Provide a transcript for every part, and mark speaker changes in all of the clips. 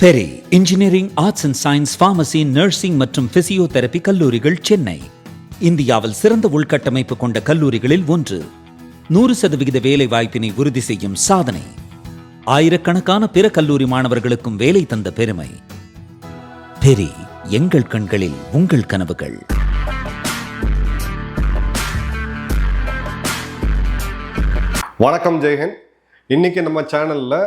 Speaker 1: Peri engineering, arts and science, pharmacy, nursing மற்றும் physiotherapy கல்லூரிகள் சென்னை இந்தியாவில் சிறந்த உள்கட்டமைப்பு கொண்ட கல்லூரிகளில் ஒன்று. 100% வேலை வாய்ப்பினை உறுதி செய்யும் சாதனை. ஆயிரக்கணக்கான பிற கல்லூரி மாணவர்களுக்கும் வேலை தந்த பெருமை. பெரி, எங்கள் கண்களில் உங்கள் கனவுகள்.
Speaker 2: வணக்கம், ஜெய்ஹிந்த். இன்னைக்கு நம்ம சேனல்ல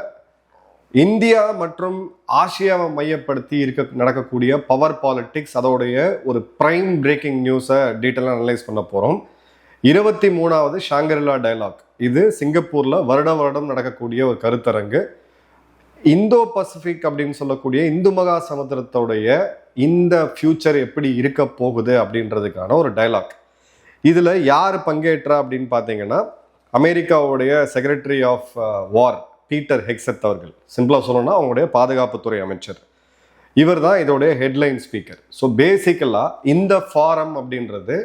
Speaker 2: இந்தியா மற்றும் ஆசியாவை மையப்படுத்தி நடக்கக்கூடிய பவர் பாலிட்டிக்ஸ், அதோடைய ஒரு பிரைம் பிரேக்கிங் நியூஸை டீட்டெயிலாக அனலைஸ் பண்ண போகிறோம். 23வது ஷாங்கரிலா டயலாக், இது சிங்கப்பூரில் வருடம் நடக்கக்கூடிய ஒரு கருத்தரங்கு. இந்தோ பசிபிக் அப்படின்னு சொல்லக்கூடிய இந்து மகா சமுத்திரத்தோடைய இந்த ஃபியூச்சர் எப்படி இருக்க போகுது அப்படின்றதுக்கான ஒரு டயலாக். இதில் யார் பங்கேற்றா அப்படின்னு பார்த்தீங்கன்னா, அமெரிக்காவுடைய secretary of war Peter Hegseth அவர்கள். சிம்பிளாக சொல்லணும்னா அவங்களுடைய பாதுகாப்புத்துறை அமைச்சர். இவர் தான் இதோடைய ஹெட்லைன் ஸ்பீக்கர். ஸோ பேசிக்கலாக இந்த ஃபாரம் அப்படின்றது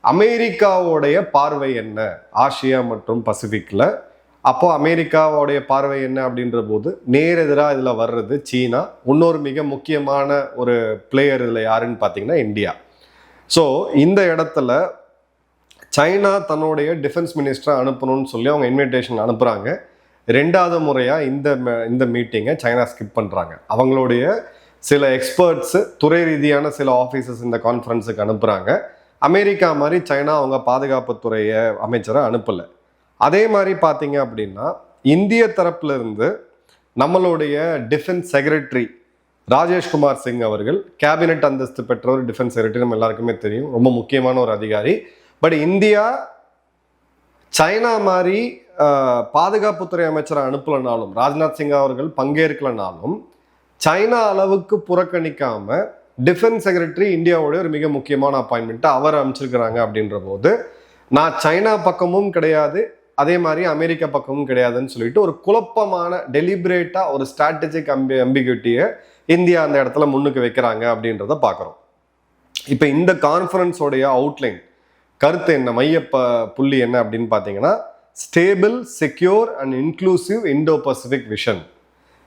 Speaker 2: அமெரிக்காவுடைய பார்வை என்ன ஆசியா மற்றும் பசிபிக்கில், அப்போ அமெரிக்காவுடைய பார்வை என்ன அப்படின்ற போது நேரெதிராக இதில் வர்றது சீனா. இன்னொரு மிக முக்கியமான ஒரு பிளேயர் இதில் யாருன்னு பார்த்தீங்கன்னா இந்தியா. ஸோ இந்த இடத்துல சைனா தன்னுடைய டிஃபென்ஸ் மினிஸ்டரை அனுப்பணும்னு சொல்லி அவங்க இன்விடேஷன் அனுப்புகிறாங்க. 2வது முறையாக இந்த மீட்டிங்கை சைனா ஸ்கிப் பண்ணுறாங்க. அவங்களுடைய சில எக்ஸ்பர்ட்ஸு, துறை ரீதியான சில ஆஃபீஸர்ஸ் இந்த கான்ஃபரன்ஸுக்கு அனுப்புகிறாங்க. அமெரிக்கா மாதிரி சைனா அவங்க பாதுகாப்புத்துறைய அமைச்சரை அனுப்பலை. அதே மாதிரி பார்த்தீங்க அப்படின்னா, இந்திய தரப்புல இருந்து நம்மளுடைய டிஃபென்ஸ் செக்ரட்டரி ராஜேஷ்குமார் சிங் அவர்கள், கேபினெட் அந்தஸ்து பெற்றவர் டிஃபென்ஸ் செக்ரட்டரி, நம்ம எல்லாருக்குமே தெரியும், ரொம்ப முக்கியமான ஒரு அதிகாரி. பட் இந்தியா சைனா மாதிரி பாதுகாப்புத்துறை அமைச்சரை அனுப்பலனாலும், ராஜ்நாத் சிங் அவர்கள் பங்கேற்கலனாலும், சைனா அளவுக்கு புறக்கணிக்காம டிஃபென்ஸ் செக்ரட்டரி இந்தியாவுடைய ஒரு மிக முக்கியமான அப்பாயின்மெண்ட்டை அவர் அமைச்சிருக்கிறாங்க. அப்படின்ற போது நான் சைனா பக்கமும் கிடையாது, அதே மாதிரி அமெரிக்கா பக்கமும் கிடையாதுன்னு சொல்லிட்டு ஒரு குழப்பமான டெலிபரேட்டா ஒரு ஸ்ட்ராட்டஜிக் அம்பிகியூட்டியை இந்தியா அந்த இடத்துல முன்னுக்கு வைக்கிறாங்க அப்படின்றத பார்க்குறோம். இப்போ இந்த கான்ஃபரன்ஸோடைய அவுட்லைன் கருத்து என்ன, மைய புள்ளி என்ன அப்படின்னு பார்த்தீங்கன்னா, stable, secure and inclusive Indo Pacific vision.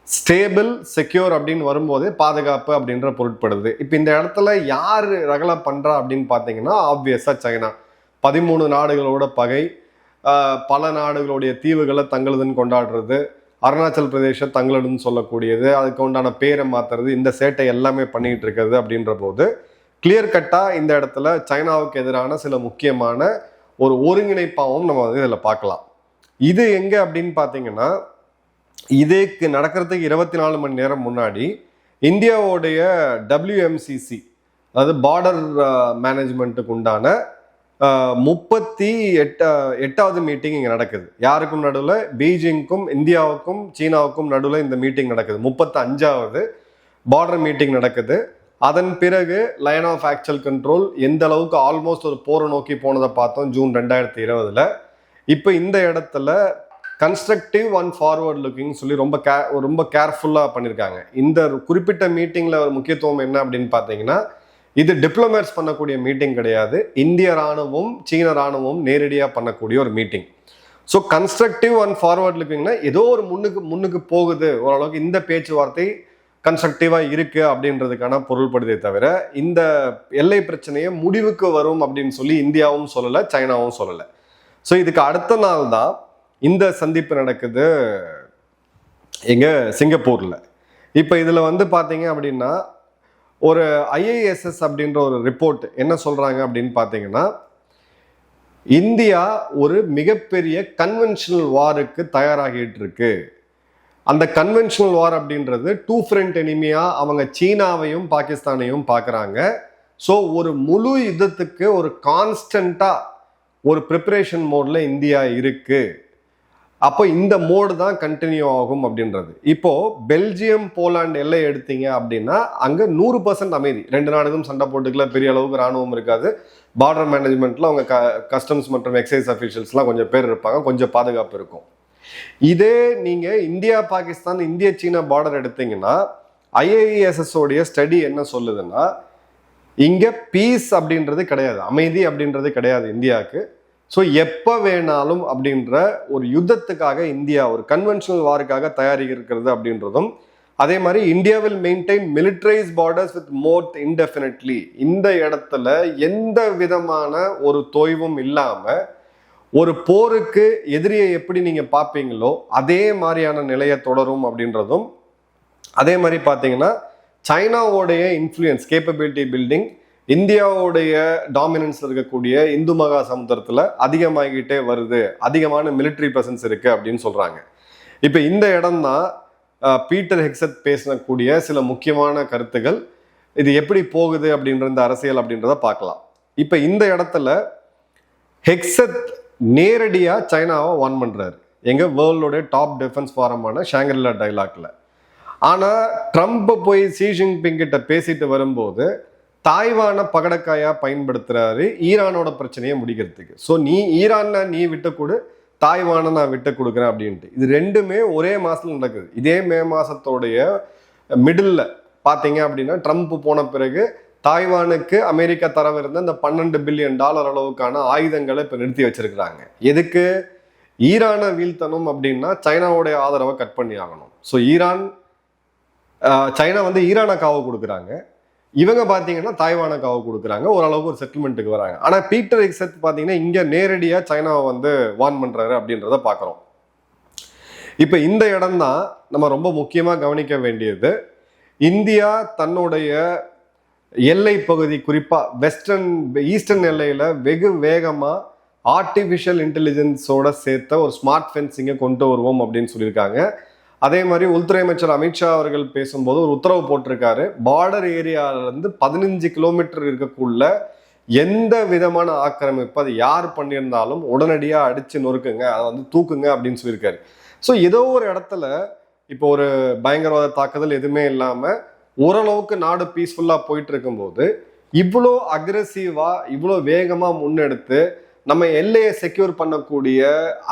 Speaker 2: Stable, secure அப்படின்னு வரும்போதே பாதுகாப்பு அப்படின்ற பொருட்படுது. இப்போ இந்த இடத்துல யார் ரகலை பண்ணுறா அப்படின்னு பார்த்தீங்கன்னா, ஆப்வியஸாக சைனா. 13 நாடுகளோட பகை, பல நாடுகளுடைய தீவுகளை தங்களுதுன்னு கொண்டாடுறது, அருணாச்சல் பிரதேச தங்களுதுன்னு சொல்லக்கூடியது, அதுக்கு உண்டான பேரை மாற்றுறது, இந்த சேட்டை எல்லாமே பண்ணிகிட்டு இருக்கிறது. அப்படின்ற போது கிளியர் கட்டாக இந்த இடத்துல சைனாவுக்கு எதிரான சில முக்கியமான ஒரு ஒருங்கிணைப்பாகவும் நம்ம வந்து இதில் பார்க்கலாம். இது எங்கே அப்படின்னு பார்த்தீங்கன்னா, இதுக்கு நடக்கிறதுக்கு 24 மணி நேரம் முன்னாடி இந்தியாவுடைய WMCC, அதாவது பார்டர் மேனேஜ்மெண்ட்டுக்கு உண்டான 38வது மீட்டிங் இங்கே நடக்குது. யாருக்கும் நடுவில், பீஜிங்க்கும் இந்தியாவுக்கும் சீனாவுக்கும் நடுவில் இந்த மீட்டிங் நடக்குது. 35வது பார்டர் மீட்டிங் நடக்குது. அதன் பிறகு லைன் ஆஃப் ஆக்சுவல் கண்ட்ரோல் எந்த அளவுக்கு ஆல்மோஸ்ட் ஒரு போரை நோக்கி போனதை பார்த்தோம் ஜூன் 2020. இப்போ இந்த இடத்துல கன்ஸ்ட்ரக்டிவ் அண்ட் ஃபார்வர்ட் லுக்கிங் சொல்லி ரொம்ப கேர்ஃபுல்லாக பண்ணியிருக்காங்க. இந்த குறிப்பிட்ட மீட்டிங்கில் ஒரு முக்கியத்துவம் என்ன அப்படின்னு பார்த்தீங்கன்னா, இது டிப்ளமேட்ஸ் பண்ணக்கூடிய மீட்டிங் கிடையாது, இந்திய ராணுவம் சீன ராணுவம் நேரடியாக பண்ணக்கூடிய ஒரு meeting. So constructive and forward லுக்கிங்னா ஏதோ ஒரு முன்னுக்கு போகுது, ஓரளவுக்கு இந்த பேச்சுவார்த்தை கன்ஸ்ட்ரக்டிவாக இருக்கு அப்படின்றதுக்கான பொருள்படுதே தவிர, இந்த எல்லை பிரச்சனையை முடிவுக்கு வரும் அப்படின்னு சொல்லி இந்தியாவும் சொல்லலை, சைனாவும் சொல்லலை. ஸோ இதுக்கு அடுத்த நாள் தான் இந்த சந்திப்பு நடக்குது எங்க சிங்கப்பூரில். இப்போ இதில் வந்து பார்த்தீங்க அப்படின்னா, ஒரு IISS அப்படின்ற ஒரு ரிப்போர்ட் என்ன சொல்கிறாங்க அப்படின்னு பார்த்தீங்கன்னா, இந்தியா ஒரு மிகப்பெரிய கன்வென்ஷனல் வாருக்கு தயாராகிட்டு இருக்கு. அந்த கன்வென்ஷனல் வார் அப்படின்றது 2 ஃப்ரண்ட் எனிமியாக அவங்க சீனாவையும் பாகிஸ்தானையும் பார்க்குறாங்க. ஸோ ஒரு முழு யுத்தத்துக்கு ஒரு கான்ஸ்டண்ட்டாக ஒரு ப்ரிப்பரேஷன் மோடில் இந்தியா இருக்கு. அப்போ இந்த மோடு தான் கண்டினியூ ஆகும் அப்படின்றது. இப்போது பெல்ஜியம், போலாண்டு எல்லை எடுத்தீங்க அப்படின்னா அங்கே 100% அமைதி. 2 நாடுகளும் சண்டை போட்டுக்கல, பெரிய அளவுக்கு இராணுவம் இருக்காது. பார்டர் மேனேஜ்மெண்ட்டில் அவங்க கஸ்டம்ஸ் மற்றும் எக்ஸைஸ் அஃபீஷியல்ஸ்லாம் கொஞ்சம் பேர் இருப்பாங்க, கொஞ்சம் பாதுகாப்பு இருக்கும். இதே நீங்க இந்தியா பாகிஸ்தான், இந்திய சீனா பார்டர் எடுத்தீங்கன்னா, IISS உடைய ஸ்டடி என்ன சொல்லுதுன்னா, இங்க பீஸ் அப்படின்றது கிடையாது, அமைதி அப்படின்றது கிடையாது இந்தியாவுக்கு. ஸோ எப்போ வேணாலும் அப்படின்ற ஒரு யுத்தத்துக்காக இந்தியா ஒரு கன்வென்ஷனல் வாருக்காக தயாரிக்கிறது அப்படின்றதும் அதே மாதிரி India will maintain militarize borders with more indefinitely. இந்த இடத்துல எந்த விதமான ஒரு தொய்வும் இல்லாம ஒரு போருக்கு எதிரியை எப்படி நீங்க பார்ப்பீங்களோ அதே மாதிரியான நிலையை தொடரும் அப்படின்றதும், அதே மாதிரி பார்த்தீங்கன்னா சைனாவோடைய இன்ஃப்ளூயன்ஸ் கேப்பபிலிட்டி பில்டிங் இந்தியாவுடைய டாமினன்ஸ்ல இருக்கக்கூடிய இந்து மகா சமுத்திரத்துல அதிகமாகிட்டே வருது, அதிகமான மிலிட்டரி பிரசன்ஸ் இருக்கு அப்படின்னு சொல்றாங்க. இப்ப இந்த இடம் தான் பீட்டர் ஹெக்ஸத் பேசக்கூடிய சில முக்கியமான கருத்துகள். இது எப்படி போகுது அப்படின்ற இந்த அரசியல் அப்படின்றத பார்க்கலாம். இப்ப இந்த இடத்துல ஹெக்ஸத் நேரடியா சைனாவை வார்ன் பண்றாரு எங்க வேர்ல்டோட டாப் டிஃபென்ஸ் ஃபாரமான ஷாங்கிரிலா டைலாக்ல. ஆனா ட்ரம்ப் போய் ஷி ஜின்பிங் கிட்ட பேசிட்டு வரும்போது தாய்வானை பகடக்காயா பயன்படுத்துறாரு ஈரானோட பிரச்சனையை முடிக்கிறதுக்கு. ஸோ நீ ஈரான் நீ விட்டு கொடு, தாய்வானை நான் விட்டு கொடுக்குறேன் அப்படின்ட்டு. இது ரெண்டுமே ஒரே மாசத்துல நடக்குது. இதே மே மாசத்தோடைய மிடில் பார்த்தீங்க அப்படின்னா ட்ரம்ப் போன பிறகு தாய்வானுக்கு அமெரிக்கா தரவிருந்த இந்த $12 பில்லியன் அளவுக்கான ஆயுதங்களை இப்போ நிறுத்தி வச்சிருக்கிறாங்க. எதுக்கு? ஈரானை வீழ்த்தணும் அப்படின்னா சைனாவுடைய ஆதரவை கட் பண்ணி ஆகணும். ஸோ சைனா ஈரானை காவு கொடுக்குறாங்க, இவங்க பார்த்தீங்கன்னா தாய்வானை காவு கொடுக்குறாங்க, ஓரளவுக்கு ஒரு செட்டில்மெண்ட்டுக்கு வராங்க. ஆனால் பீட்டர் ஹெக்ஸத் பார்த்தீங்கன்னா இங்கே நேரடியாக சைனாவை வார்ன் பண்ணுறாரு அப்படின்றத பார்க்குறோம். இப்போ இந்த இடம் தான் நம்ம ரொம்ப முக்கியமாக கவனிக்க வேண்டியது. இந்தியா தன்னுடைய எல்லை பகுதி, குறிப்பாக ஈஸ்டர்ன் எல்லையில் வெகு வேகமாக ஆர்டிஃபிஷியல் இன்டெலிஜென்ஸோட சேர்த்த ஒரு ஸ்மார்ட் ஃபென்சிங்கை கொண்டு வருவோம் அப்படின்னு சொல்லியிருக்காங்க. அதே மாதிரி உள்துறை அமைச்சர் அமித்ஷா அவர்கள் பேசும்போது ஒரு உத்தரவு போட்டிருக்காரு, பார்டர் ஏரியாவிலேருந்து 15 கிலோமீட்டர் இருக்கக்குள்ள எந்த விதமான ஆக்கிரமிப்பு அது யார் பண்ணியிருந்தாலும் உடனடியாக அடித்து நொறுக்குங்க, அதை தூக்குங்க அப்படின்னு சொல்லியிருக்காரு. ஸோ ஏதோ ஒரு இடத்துல இப்போ ஒரு பயங்கரவாத தாக்குதல் எதுவுமே இல்லாமல் ஓரளவுக்கு நாடு பீஸ்ஃபுல்லாக போயிட்டு இருக்கும்போது இவ்வளோ அக்ரெசிவாக இவ்வளோ வேகமாக முன்னெடுத்து நம்ம எல்லையை செக்யூர் பண்ணக்கூடிய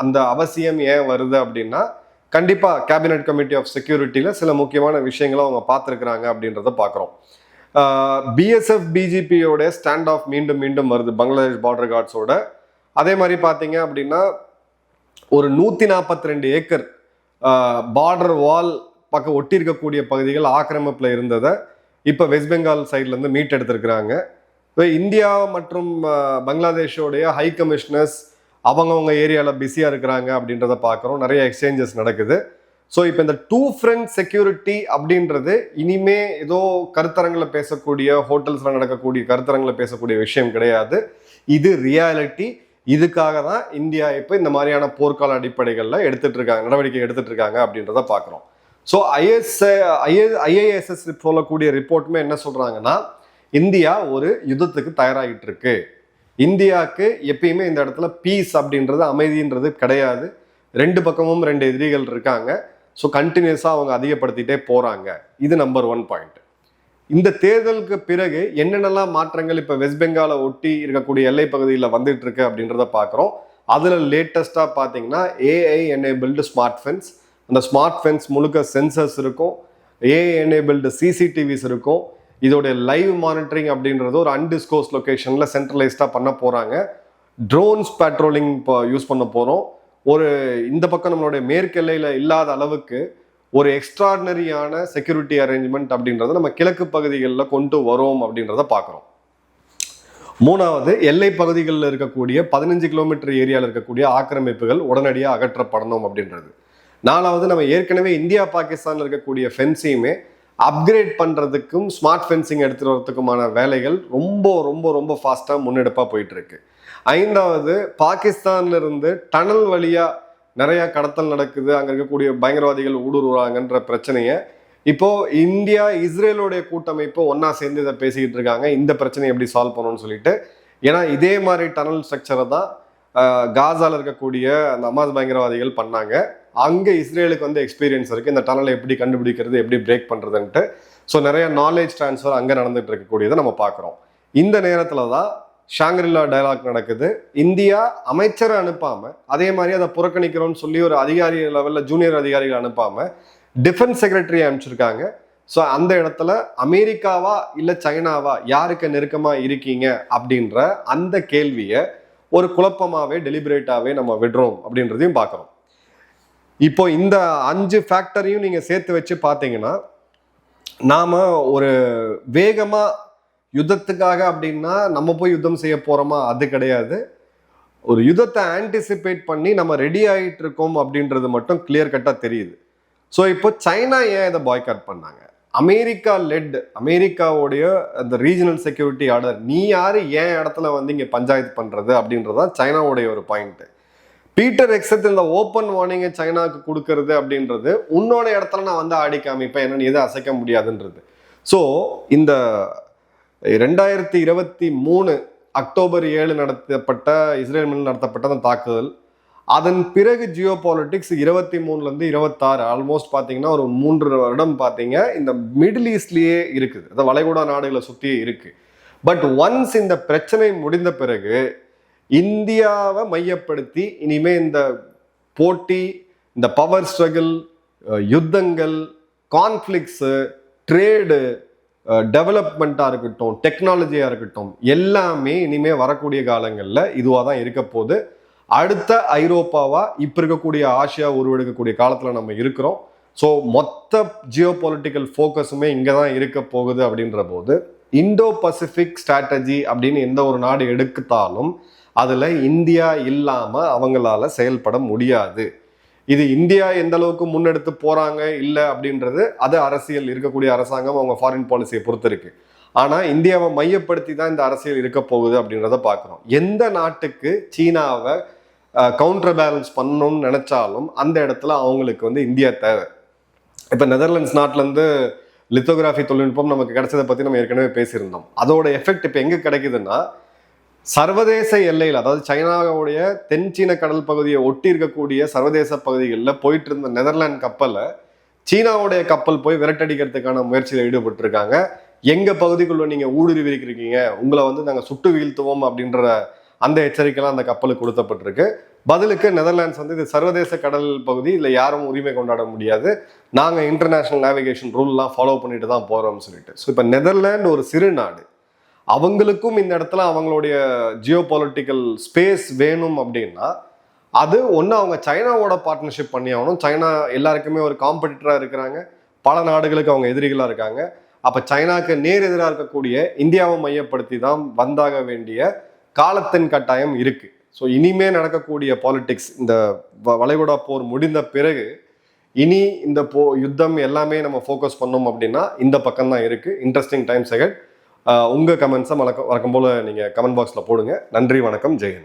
Speaker 2: அந்த அவசியம் ஏன் வருது அப்படின்னா, கண்டிப்பாக கேபினட் கமிட்டி ஆஃப் செக்யூரிட்டியில் சில முக்கியமான விஷயங்களை அவங்க பார்த்துருக்குறாங்க அப்படின்றத பார்க்குறோம். பிஎஸ்எஃப் பிஜிபியோட ஸ்டாண்ட் ஆஃப் மீண்டும் மீண்டும் வருது பங்களாதேஷ் பார்டர் கார்ட்ஸோட. அதே மாதிரி பார்த்தீங்க அப்படின்னா ஒரு 142 ஏக்கர் பார்டர் வால் பக்கம் ஒட்டி இருக்கக்கூடிய பகுதிகள் ஆக்கிரமிப்பில் இருந்ததை இப்போ வெஸ்ட் பெங்கால் சைட்லேருந்து மீட் எடுத்திருக்கிறாங்க. இப்போ இந்தியா மற்றும் பங்களாதேஷோடைய ஹை கமிஷனர்ஸ் அவங்கவுங்க ஏரியாவில் பிஸியாக இருக்கிறாங்க அப்படின்றத பார்க்குறோம். நிறைய எக்ஸ்சேஞ்சஸ் நடக்குது. ஸோ இப்போ இந்த டூ ஃப்ரண்ட் செக்யூரிட்டி அப்படின்றது இனிமே ஏதோ கருத்தரங்கில் பேசக்கூடிய ஹோட்டல்ஸில் நடக்கக்கூடிய கருத்தரங்கில் பேசக்கூடிய விஷயம் கிடையாது. இது ரியாலிட்டி. இதுக்காக தான் இந்தியா இப்போ இந்த மாதிரியான போர்க்கால அடிப்படைகளில் நடவடிக்கை எடுத்துட்டு இருக்காங்க அப்படின்றத பார்க்குறோம். ஸோ ஐஏஎஸ்எஸ் சொல்லக்கூடிய ரிப்போர்ட்டுமே என்ன சொல்கிறாங்கன்னா, இந்தியா ஒரு யுத்தத்துக்கு தயாராகிட்டு இருக்கு. இந்தியாவுக்கு எப்பயுமே இந்த இடத்துல பீஸ் அப்படின்றது அமைதின்றது கிடையாது. ரெண்டு பக்கமும் 2 எதிரிகள் இருக்காங்க. ஸோ கண்டினியூஸாக அவங்க அதிகப்படுத்திட்டே போகிறாங்க. இது நம்பர் 1 பாயிண்ட். இந்த தேர்தலுக்கு பிறகு என்னென்னலாம் மாற்றங்கள் இப்போ வெஸ்ட் பெங்காலை ஒட்டி இருக்கக்கூடிய எல்லை பகுதியில் வந்துட்டு இருக்கு அப்படின்றத பார்க்குறோம். அதில் லேட்டஸ்டாக பார்த்தீங்கன்னா ஏஐ எனேபிள்டு ஸ்மார்ட் ஃபென்ஸ். அந்த ஸ்மார்ட் ஃபென்ஸ் முழுக்க சென்சர்ஸ் இருக்கும், ஏஐ எனேபிள்டு சிசிடிவிஸ் இருக்கும். இதோடைய லைவ் மானிட்டரிங் அப்படின்றது ஒரு அன்டிஸ்கோஸ் லொக்கேஷனில் சென்ட்ரலைஸ்டாக பண்ண போகிறாங்க. ட்ரோன்ஸ் பேட்ரோலிங் இப்போ யூஸ் பண்ண போகிறோம். இந்த பக்கம் நம்மளுடைய மேற்கு எல்லையில் இல்லாத அளவுக்கு ஒரு எக்ஸ்ட்ராடினரியான செக்யூரிட்டி அரேஞ்ச்மெண்ட் அப்படின்றத நம்ம கிழக்கு பகுதிகளில் கொண்டு வரோம் அப்படின்றத பார்க்குறோம். 3வது, எல்லை பகுதிகளில் இருக்கக்கூடிய 15 கிலோமீட்டர் ஏரியாவில் இருக்கக்கூடிய ஆக்கிரமிப்புகள் உடனடியாக அகற்றப்படணும் அப்படின்றது. 4வது, நம்ம ஏற்கனவே இந்தியா பாகிஸ்தானில் இருக்கக்கூடிய ஃபென்ஸையுமே அப்கிரேட் பண்ணுறதுக்கும் ஸ்மார்ட் ஃபென்சிங் எடுத்துகிட்டு வரதுக்குமான வேலைகள் ரொம்ப ரொம்ப ரொம்ப ஃபாஸ்ட்டாக முன்னெடுப்பாக போயிட்டு இருக்கு. 5வது, பாகிஸ்தான்ல இருந்து டனல் வழியாக நிறைய கடத்தல் நடக்குது, அங்கே இருக்கக்கூடிய பயங்கரவாதிகள் ஊடுருவாங்கன்ற பிரச்சனையை இப்போ இந்தியா இஸ்ரேலோடைய கூட்டமைப்பு ஒன்னா சேர்ந்து இதை பேசிக்கிட்டு இருக்காங்க, இந்த பிரச்சனையை எப்படி சால்வ் பண்ணணும்னு சொல்லிட்டு. ஏன்னா இதே மாதிரி டனல் ஸ்ட்ரக்சரை தான் காசால இருக்கக்கூடிய அந்த ஹமாஸ் பயங்கரவாதிகள் பண்ணாங்க. அங்கே இஸ்ரேலுக்கு எக்ஸ்பீரியன்ஸ் இருக்கு, இந்த டனலை எப்படி கண்டுபிடிக்கிறது, எப்படி பிரேக் பண்றதுன்ட்டு. ஸோ நிறைய நாலேஜ் டிரான்ஸ்ஃபர் அங்கே நடந்துட்டு இருக்கக்கூடியதை நம்ம பார்க்குறோம். இந்த நேரத்தில் தான் ஷாங்கிரிலா டயலாக் நடக்குது. இந்தியா அமைச்சரை அனுப்பாம, அதே மாதிரி அதை புறக்கணிக்கிறோம்னு சொல்லி ஒரு அதிகாரி லெவலில் ஜூனியர் அதிகாரிகள் அனுப்பாம டிஃபென்ஸ் செக்ரட்டரி அனுப்பிச்சிருக்காங்க. ஸோ அந்த இடத்துல அமெரிக்காவா இல்லை சைனாவா யாருக்கு நெருக்கமாக இருக்கீங்க அப்படின்ற அந்த கேள்வியை ஒரு குழப்பமாகவே டெலிபரேட்டாகவே நம்ம விடுறோம் அப்படின்றதையும் பார்க்குறோம். இப்போ இந்த 5 ஃபேக்டரையும் நீங்கள் சேர்த்து வச்சு பார்த்தீங்கன்னா நாம ஒரு வேகமா யுத்தத்துக்காக அப்படின்னா நம்ம போய் யுத்தம் செய்ய போறோமா, அது கிடையாது. ஒரு யுத்தத்தை ஆன்டிசிபேட் பண்ணி நம்ம ரெடி ஆகிட்டு இருக்கோம் அப்படின்றது மட்டும் கிளியர் கட்டா தெரியுது. ஸோ இப்போ சைனா ஏன் இதை பாய்காட் பண்ணாங்க? அமெரிக்காவுடைய அந்த ரீஜனல் செக்யூரிட்டி ஆர்டர், நீ யாரு ஏன் இடத்துல வந்து இங்க பஞ்சாயத்து பண்றது அப்படின்றதான் சைனாவுடைய ஒரு பாயிண்ட். பீட்டர் எக்ஸத் இந்த ஓப்பன் வார்னிங்கை சைனாவுக்கு கொடுக்கறது அப்படின்றது உன்னோட இடத்துல நான் வந்து ஆடி காமிப்பேன், என்னன்னு எதை அசைக்க முடியாதுன்றது. ஸோ இந்த 2023 அக்டோபர் 7 நடத்தப்பட்ட இஸ்ரேல் மீது நடத்தப்பட்ட அந்த தாக்குதல், அதன் பிறகு ஜியோ பாலிட்டிக்ஸ் 23லேருந்து 26 ஆல்மோஸ்ட் பார்த்தீங்கன்னா ஒரு 3 வருடம் பார்த்தீங்க இந்த மிடில் ஈஸ்ட்லேயே இருக்குது, அந்த வளைகுடா நாடுகளை சுற்றியே இருக்கு. பட் ஒன்ஸ் இந்த பிரச்சனை முடிந்த பிறகு இந்தியாவை மையப்படுத்தி இனிமே இந்த போட்டி, இந்த பவர் ஸ்ட்ரகிள், யுத்தங்கள், கான்ஃப்ளிக்ஸு, ட்ரேடு, டெவலப்மெண்ட்டாக இருக்கட்டும், டெக்னாலஜியாக இருக்கட்டும், எல்லாமே இனிமே வரக்கூடிய காலங்களில் இதுவாக தான் இருக்க போகுது. அடுத்த ஐரோப்பாவா இப்போ இருக்கக்கூடிய ஆசியா உருவெடுக்கக்கூடிய காலத்தில் நம்ம இருக்கிறோம். ஸோ மொத்த ஜியோ பொலிட்டிக்கல் ஃபோக்கஸுமே இங்கே தான் இருக்க போகுது. அப்படின்ற போது இந்தோ பசிபிக் ஸ்ட்ராட்டஜி அப்படின்னு எந்த ஒரு நாடு எடுத்தாலும் அதில் இந்தியா இல்லாமல் அவங்களால செயல்பட முடியாது. இது இந்தியா எந்த அளவுக்கு முன்னெடுத்து போகிறாங்க இல்லை அப்படின்றது அது அரசியல் இருக்கக்கூடிய அரசாங்கம் அவங்க ஃபாரின் பாலிசியை பொறுத்து இருக்கு. ஆனால் இந்தியாவை மையப்படுத்தி தான் இந்த அரசியல் இருக்க போகுது அப்படின்றத பார்க்குறோம். எந்த நாட்டுக்கு சீனாவை கவுண்டர் பேலன்ஸ் பண்ணணும்னு நினைச்சாலும் அந்த இடத்துல அவங்களுக்கு வந்து இந்தியா தேவை. இப்போ நெதர்லாண்ட்ஸ் நாட்டிலேருந்து லித்தோகிராஃபி தொழில்நுட்பம் நமக்கு கிடைச்சதை பற்றி நம்ம ஏற்கனவே பேசியிருந்தோம். அதோட எஃபெக்ட் இப்போ எங்கே கிடைக்குதுன்னா, சர்வதேச எல்லையில், அதாவது சைனாவுடைய தென் சீன கடல் பகுதியை ஒட்டி இருக்கக்கூடிய சர்வதேச பகுதிகளில் போயிட்டு இருந்த நெதர்லாந்து கப்பலை சீனாவுடைய கப்பல் போய் விரட்டடிக்கிறதுக்கான முயற்சியில் ஈடுபட்டிருக்காங்க. எங்கள் பகுதிக்குள்ள நீங்கள் ஊடுருவி இருக்கீங்க, உங்களை வந்து நாங்கள் சுட்டு வீழ்த்துவோம் அப்படின்ற அந்த எச்சரிக்கைலாம் அந்த கப்பலுக்கு கொடுக்கப்பட்டிருக்கு. பதிலுக்கு நெதர்லாண்ட்ஸ் வந்து இது சர்வதேச கடல் பகுதி, இல்லை யாரும் உரிமை கொண்டாட முடியாது, நாங்கள் இன்டர்நேஷனல் நேவிகேஷன் ரூல்லாம் ஃபாலோ பண்ணிட்டு தான் போகிறோம்னு சொல்லிட்டு. ஸோ இப்போ நெதர்லாண்ட் ஒரு சிறு நாடு, அவங்களுக்கும் இந்த இடத்துல அவங்களுடைய ஜியோ பொலிட்டிக்கல் ஸ்பேஸ் வேணும் அப்படின்னா அது ஒன்று அவங்க சைனாவோட பார்ட்னர்ஷிப் பண்ணி ஆகணும். சைனா எல்லாருக்குமே ஒரு காம்படிட்டராக இருக்கிறாங்க, பல நாடுகளுக்கு அவங்க எதிரிகளாக இருக்காங்க. அப்போ சைனாக்கு நேர் எதிராக இருக்கக்கூடிய இந்தியாவை மையப்படுத்தி தான் வந்தாக வேண்டிய காலத்தின் கட்டாயம் இருக்கு. ஸோ இனிமே நடக்கக்கூடிய பாலிடிக்ஸ், இந்த வளைகுடா போர் முடிந்த பிறகு இனி இந்த யுத்தம் எல்லாமே நம்ம ஃபோக்கஸ் பண்ணோம் அப்படின்னா இந்த பக்கம் தான் இருக்கு. Interesting times ahead. உங்கள் கமெண்ட்ஸை வழக்கம் போல் நீங்கள் கமெண்ட் பாக்ஸில் போடுங்க. நன்றி, வணக்கம், ஜெயஹிந்த்.